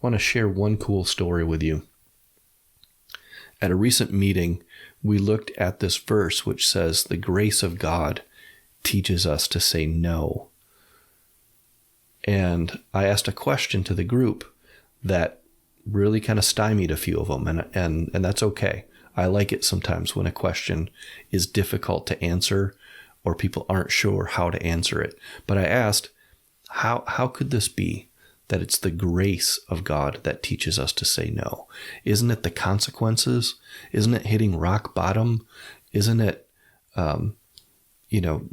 want to share one cool story with you. At a recent meeting, we looked at this verse which says, the grace of God teaches us to say no. And I asked a question to the group that really kind of stymied a few of them, and that's okay. I like it sometimes when a question is difficult to answer or people aren't sure how to answer it. But I asked, how could this be that it's the grace of God that teaches us to say no? Isn't it the consequences? Isn't it hitting rock bottom? Isn't it,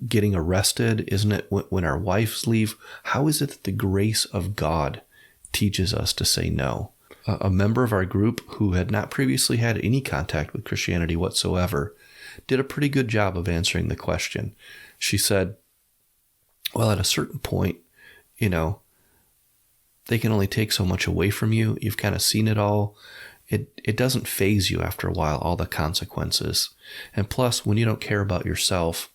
getting arrested? Isn't it when our wives leave? How is it that the grace of God teaches us to say no? A member of our group who had not previously had any contact with Christianity whatsoever did a pretty good job of answering the question. She said, well, at a certain point, they can only take so much away from you. You've kind of seen it all. It doesn't faze you after a while, all the consequences. And plus, when you don't care about yourself,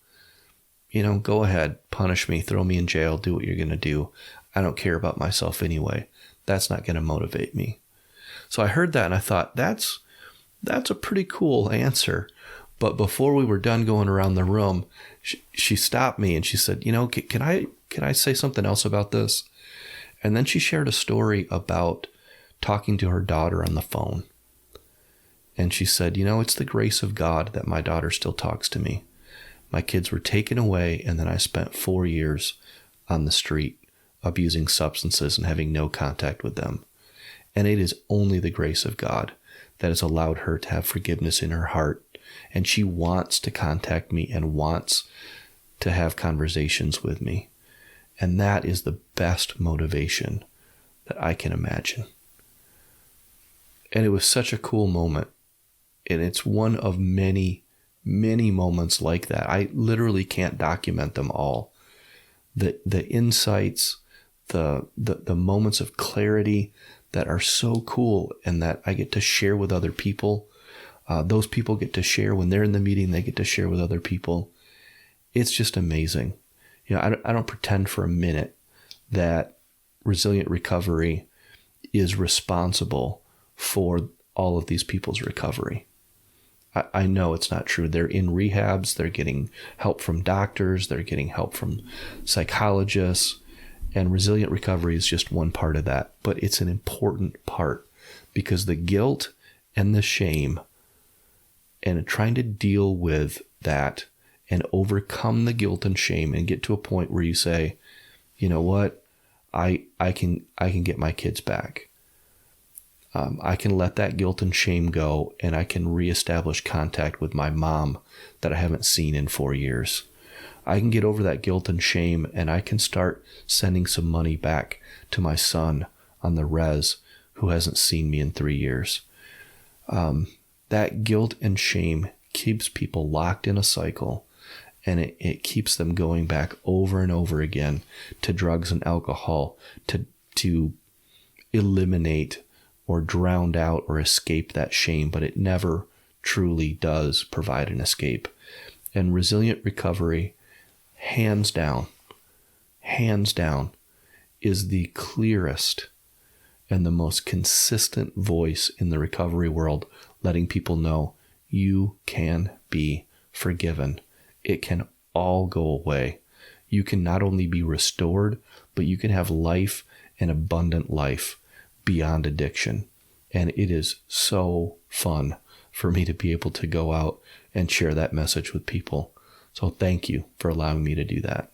go ahead, punish me, throw me in jail, do what you're going to do. I don't care about myself anyway. That's not going to motivate me. So I heard that and I thought, that's a pretty cool answer. But before we were done going around the room, she stopped me and she said, can I say something else about this? And then she shared a story about talking to her daughter on the phone. And she said, it's the grace of God that my daughter still talks to me. My kids were taken away, and then I spent 4 years on the street abusing substances and having no contact with them. And it is only the grace of God that has allowed her to have forgiveness in her heart. And she wants to contact me and wants to have conversations with me. And that is the best motivation that I can imagine. And it was such a cool moment. And it's one of many, many moments like that. I literally can't document them all. The insights, the moments of clarity that are so cool and that I get to share with other people. Those people get to share when they're in the meeting, they get to share with other people. It's just amazing. I don't pretend for a minute that Resilient Recovery is responsible for all of these people's recovery. I know it's not true. They're in rehabs. They're getting help from doctors. They're getting help from psychologists. And Resilient Recovery is just one part of that. But it's an important part because the guilt and the shame and trying to deal with that and overcome the guilt and shame and get to a point where you say, you know what, I can get my kids back. I can let that guilt and shame go, and I can reestablish contact with my mom that I haven't seen in 4 years. I can get over that guilt and shame, and I can start sending some money back to my son on the res who hasn't seen me in 3 years. That guilt and shame keeps people locked in a cycle, and it keeps them going back over and over again to drugs and alcohol to eliminate or drown out or escape that shame, but it never truly does provide an escape. And Resilient Recovery, hands down, is the clearest and the most consistent voice in the recovery world, letting people know you can be forgiven. It can all go away. You can not only be restored, but you can have life, an abundant life beyond addiction. And it is so fun for me to be able to go out and share that message with people. So thank you for allowing me to do that.